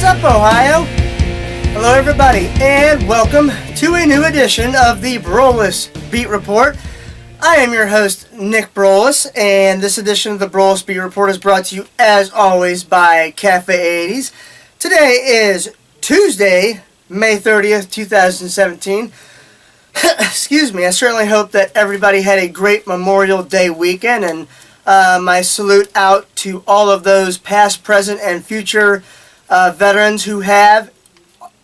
up, Ohio? Hello, everybody, and welcome to a new edition of the Broulis Beat Report. I am your host, Nick Broulis, and this edition of the Broulis Beat Report is brought to you, as always, by Cafe 80s. Today is Tuesday, May 30th, 2017. Excuse me, I certainly hope that everybody had a great Memorial Day weekend, and my salute out to all of those past, present, and future veterans who have,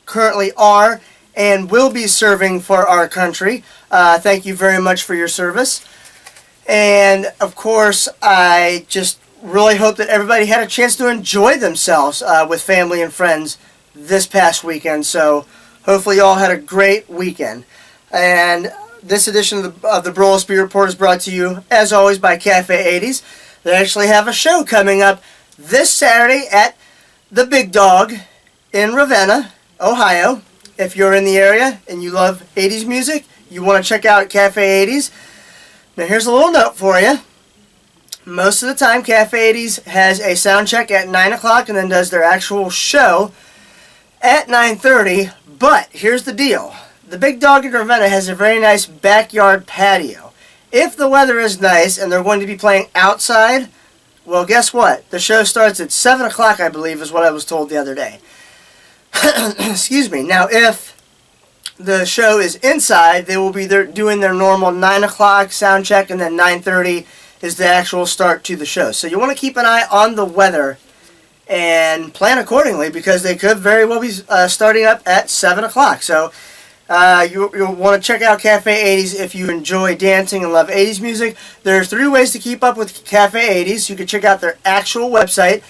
currently are, and will be serving for our country. Thank you very much for your service. And, of course, I just really hope that everybody had a chance to enjoy themselves with family and friends this past weekend. So, hopefully you all had a great weekend. And this edition of the Broulis Beat Report is brought to you, as always, by Cafe 80s. They actually have a show coming up this Saturday at the Big Dog in Ravenna, Ohio. If you're in the area and you love 80s music, you want to check out Cafe 80s. Now here's a little note for you. Most of the time, Cafe 80s has a sound check at 9 o'clock and then does their actual show at 9:30. But here's the deal. The Big Dog in Ravenna has a very nice backyard patio. If the weather is nice and they're going to be playing outside, well, guess what? The show starts at 7 o'clock, I believe, is what I was told the other day. Excuse me. Now, if the show is inside, they will be doing their normal 9 o'clock sound check, and then 9:30 is the actual start to the show. So you want to keep an eye on the weather and plan accordingly, because they could very well be starting up at 7 o'clock. So you'll want to check out Cafe 80s if you enjoy dancing and love 80s music. There are 3 ways to keep up with Cafe 80s. You can check out their actual website,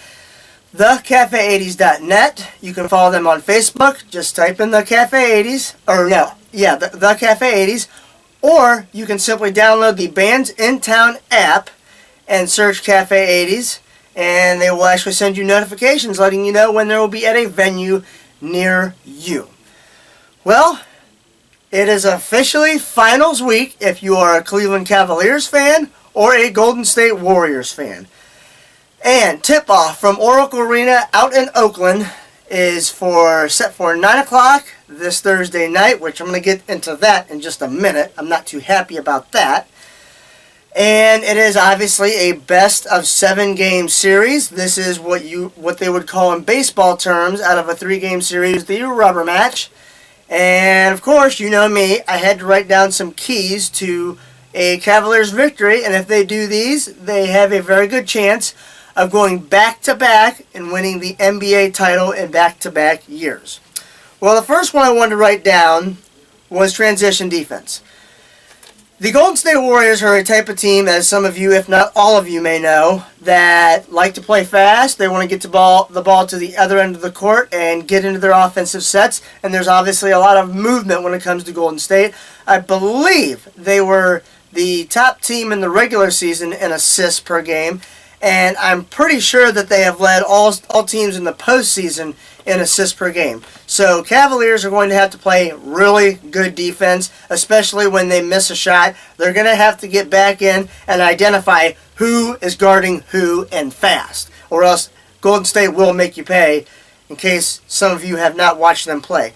thecafe80s.net. You can follow them on Facebook. Just type in the Cafe 80s, the Cafe 80s, or you can simply download the Bands in Town app and search Cafe 80s, and they will actually send you notifications letting you know when there will be at a venue near you. Well, it is officially finals week if you are a Cleveland Cavaliers fan or a Golden State Warriors fan. And tip-off from Oracle Arena out in Oakland is set for 9 o'clock this Thursday night, which I'm going to get into that in just a minute. I'm not too happy about that. And it is obviously a best-of-7 game series. This is what they would call in baseball terms, out of a 3-game series, the rubber match. And, of course, you know me, I had to write down some keys to a Cavaliers victory, and if they do these, they have a very good chance of going back-to-back and winning the NBA title in back-to-back years. Well, the first one I wanted to write down was transition defense. The Golden State Warriors are a type of team, as some of you, if not all of you, may know, that like to play fast. They want to get the ball to the other end of the court and get into their offensive sets. And there's obviously a lot of movement when it comes to Golden State. I believe they were the top team in the regular season in assists per game. And I'm pretty sure that they have led all teams in the postseason in assists per game. So Cavaliers are going to have to play really good defense, especially when they miss a shot. They're going to have to get back in and identify who is guarding who and fast, or else Golden State will make you pay, in case some of you have not watched them play.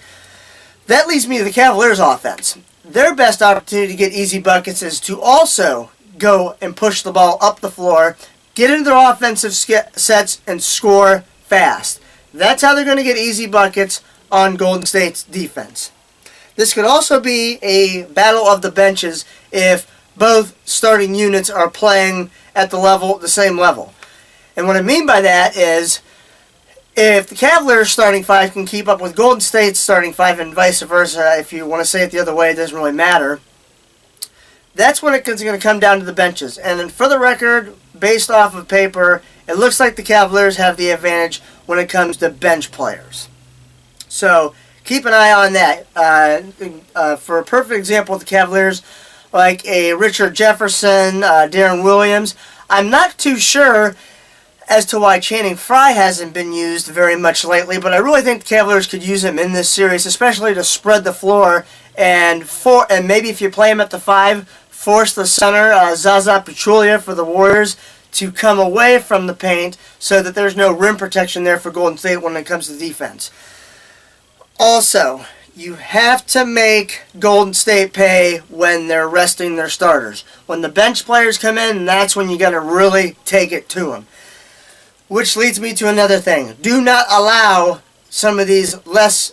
That leads me to the Cavaliers offense. Their best opportunity to get easy buckets is to also go and push the ball up the floor, get into their offensive sets, and score fast. That's how they're going to get easy buckets on Golden State's defense. This could also be a battle of the benches if both starting units are playing at the same level. And what I mean by that is, if the Cavaliers starting 5 can keep up with Golden State's starting 5 and vice versa, if you want to say it the other way, it doesn't really matter. That's when it's going to come down to the benches. And for the record, based off of paper, it looks like the Cavaliers have the advantage when it comes to bench players. So keep an eye on that. For a perfect example with the Cavaliers, like a Richard Jefferson, Darren Williams, I'm not too sure as to why Channing Frye hasn't been used very much lately, but I really think the Cavaliers could use him in this series, especially to spread the floor, and maybe if you play him at the 5, force the center, Zaza Pachulia for the Warriors, to come away from the paint so that there's no rim protection there for Golden State when it comes to defense. Also, you have to make Golden State pay when they're resting their starters. When the bench players come in, that's when you got to really take it to them. Which leads me to another thing. Do not allow some of these less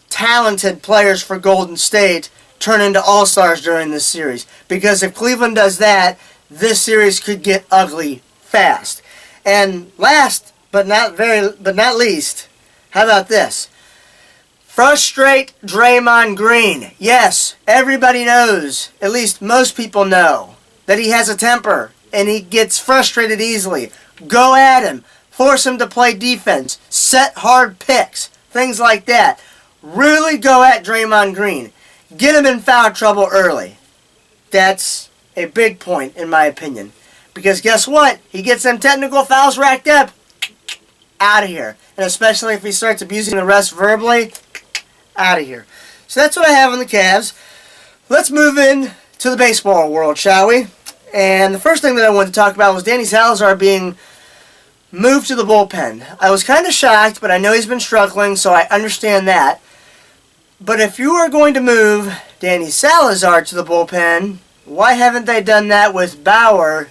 talented players for Golden State turn into all-stars during this series. Because if Cleveland does that, this series could get ugly fast. And last but not least, how about this? Frustrate Draymond Green. Yes, everybody knows, at least most people know, that he has a temper and he gets frustrated easily. Go at him. Force him to play defense. Set hard picks. Things like that. Really go at Draymond Green. Get him in foul trouble early. That's a big point, in my opinion. Because guess what? He gets them technical fouls racked up. Out of here. And especially if he starts abusing the refs verbally, out of here. So that's what I have on the Cavs. Let's move in to the baseball world, shall we? And the first thing that I wanted to talk about was Danny Salazar being moved to the bullpen. I was kind of shocked, but I know he's been struggling, so I understand that. But if you are going to move Danny Salazar to the bullpen, why haven't they done that with Bauer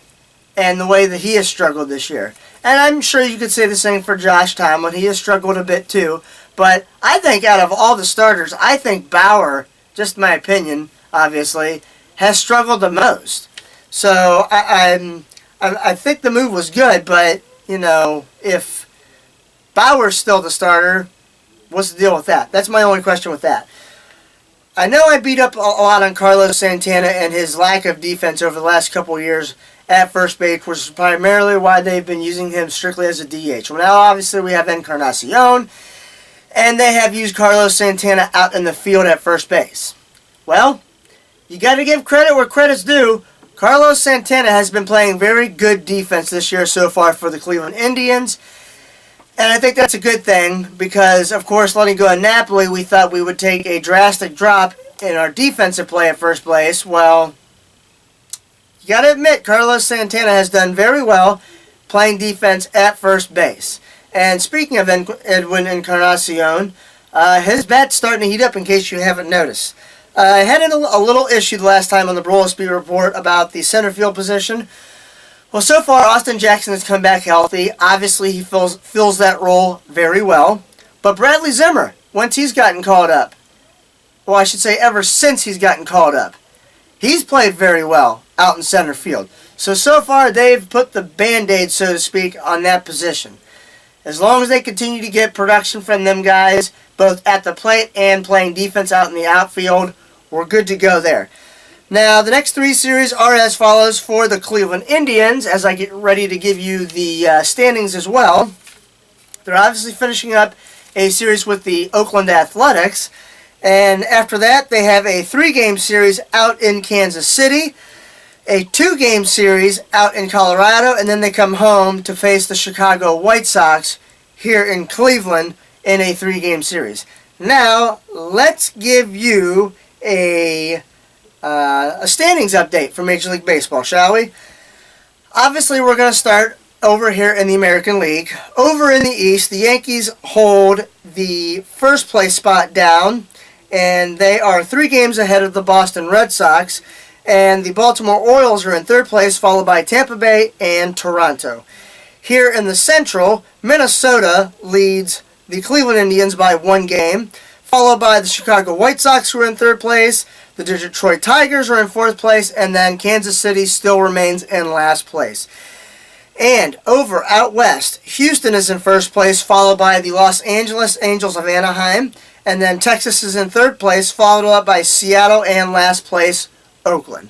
and the way that he has struggled this year? And I'm sure you could say the same for Josh Tomlin. He has struggled a bit too. But I think out of all the starters, I think Bauer, just my opinion, obviously, has struggled the most. So I think the move was good, but you know, if Bauer's still the starter, what's the deal with that? That's my only question with that. I know I beat up a lot on Carlos Santana and his lack of defense over the last couple of years at first base, which is primarily why they've been using him strictly as a DH. Well, now obviously we have Encarnacion, and they have used Carlos Santana out in the field at first base. Well, you got to give credit where credit's due. Carlos Santana has been playing very good defense this year so far for the Cleveland Indians. And I think that's a good thing because, of course, letting go of Napoli, we thought we would take a drastic drop in our defensive play at first base. Well, you got to admit, Carlos Santana has done very well playing defense at first base. And speaking of Edwin Encarnacion, his bat's starting to heat up in case you haven't noticed. I had a little issue the last time on the Broulis Beat Report about the center field position. Well, so far, Austin Jackson has come back healthy. Obviously, he fills that role very well. But Bradley Zimmer, once he's gotten called up, well, I should say ever since he's gotten called up, he's played very well out in center field. So far, they've put the Band-Aid, so to speak, on that position. As long as they continue to get production from them guys, both at the plate and playing defense out in the outfield, we're good to go there. Now, the next three series are as follows for the Cleveland Indians, as I get ready to give you the standings as well. They're obviously finishing up a series with the Oakland Athletics, and after that, they have a 3-game series out in Kansas City, a 2-game series out in Colorado, and then they come home to face the Chicago White Sox here in Cleveland in a 3-game series. Now, let's give you a standings update for Major League Baseball, shall we? Obviously, we're going to start over here in the American League. Over in the East, the Yankees hold the first place spot down, and they are 3 games ahead of the Boston Red Sox, and the Baltimore Orioles are in third place, followed by Tampa Bay and Toronto. Here in the Central, Minnesota leads the Cleveland Indians by 1 game, followed by the Chicago White Sox, who are in third place. The Detroit Tigers are in fourth place, and then Kansas City still remains in last place. And over out west, Houston is in first place, followed by the Los Angeles Angels of Anaheim, and then Texas is in third place, followed up by Seattle and last place, Oakland.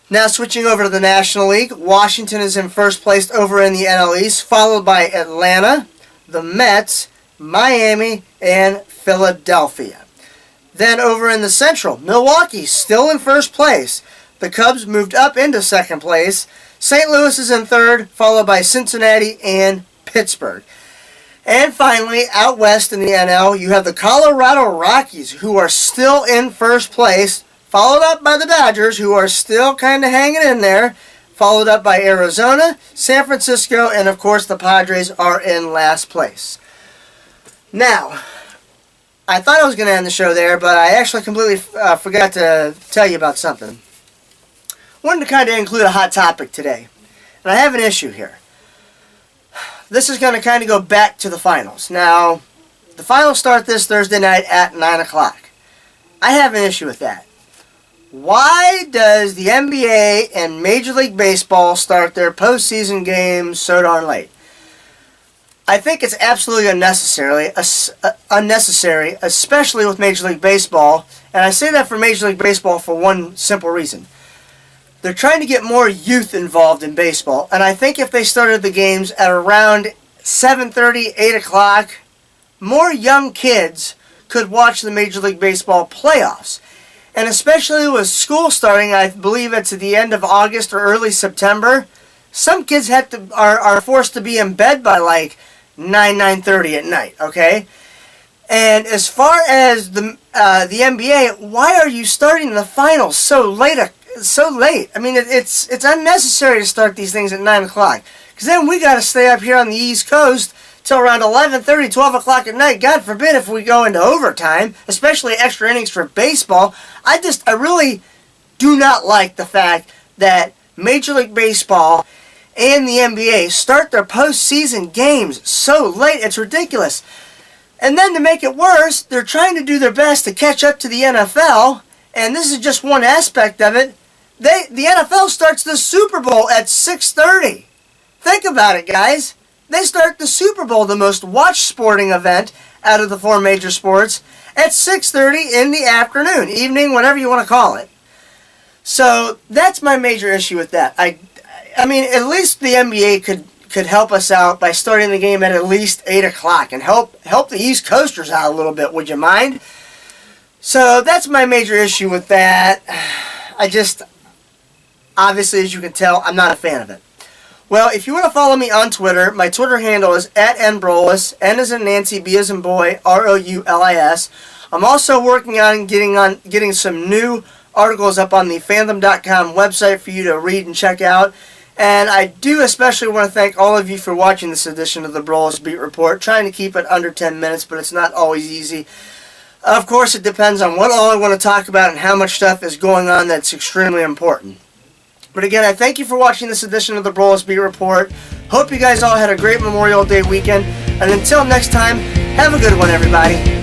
Now switching over to the National League, Washington is in first place over in the NL East, followed by Atlanta, the Mets, Miami, and Philadelphia. Then over in the Central, Milwaukee still in first place. The Cubs moved up into second place. St. Louis is in third, followed by Cincinnati and Pittsburgh. And finally, out west in the NL, you have the Colorado Rockies, who are still in first place, followed up by the Dodgers, who are still kind of hanging in there, followed up by Arizona, San Francisco, and of course the Padres are in last place. Now, I thought I was going to end the show there, but I actually completely forgot to tell you about something. Wanted to kind of include a hot topic today, and I have an issue here. This is going to kind of go back to the finals. Now, the finals start this Thursday night at 9 o'clock. I have an issue with that. Why does the NBA and Major League Baseball start their postseason games so darn late? I think it's absolutely unnecessary, especially with Major League Baseball. And I say that for Major League Baseball for one simple reason. They're trying to get more youth involved in baseball. And I think if they started the games at around 7:30, 8 o'clock, more young kids could watch the Major League Baseball playoffs. And especially with school starting, I believe it's at the end of August or early September, some kids are forced to be in bed by like 9:30 at night, okay? And as far as the NBA, why are you starting the finals so late? I mean, it's unnecessary to start these things at 9 o'clock. Because then we got to stay up here on the East Coast till around 11:30, 12 o'clock at night. God forbid if we go into overtime, especially extra innings for baseball. I really do not like the fact that Major League Baseball and the NBA start their postseason games so late. It's ridiculous. And then to make it worse, they're trying to do their best to catch up to the NFL, and this is just one aspect of it. The NFL starts the Super Bowl at 6:30. Think about it, guys. They start the Super Bowl, the most watched sporting event out of the four major sports, at 6:30 in the afternoon, evening, whatever you want to call it. So that's my major issue with that. I mean, at least the NBA could help us out by starting the game at least 8 o'clock and help the East Coasters out a little bit. Would you mind? So that's my major issue with that. Obviously, as you can tell, I'm not a fan of it. Well, if you want to follow me on Twitter, my Twitter handle is @nbroulis, N as in Nancy, B as in boy, ROULIS. I'm also working on getting some new articles up on the fandom.com website for you to read and check out. And I do especially want to thank all of you for watching this edition of the Broulis Beat Report. Trying to keep it under 10 minutes, but it's not always easy. Of course, it depends on what all I want to talk about and how much stuff is going on that's extremely important. But again, I thank you for watching this edition of the Broulis Beat Report. Hope you guys all had a great Memorial Day weekend. And until next time, have a good one, everybody.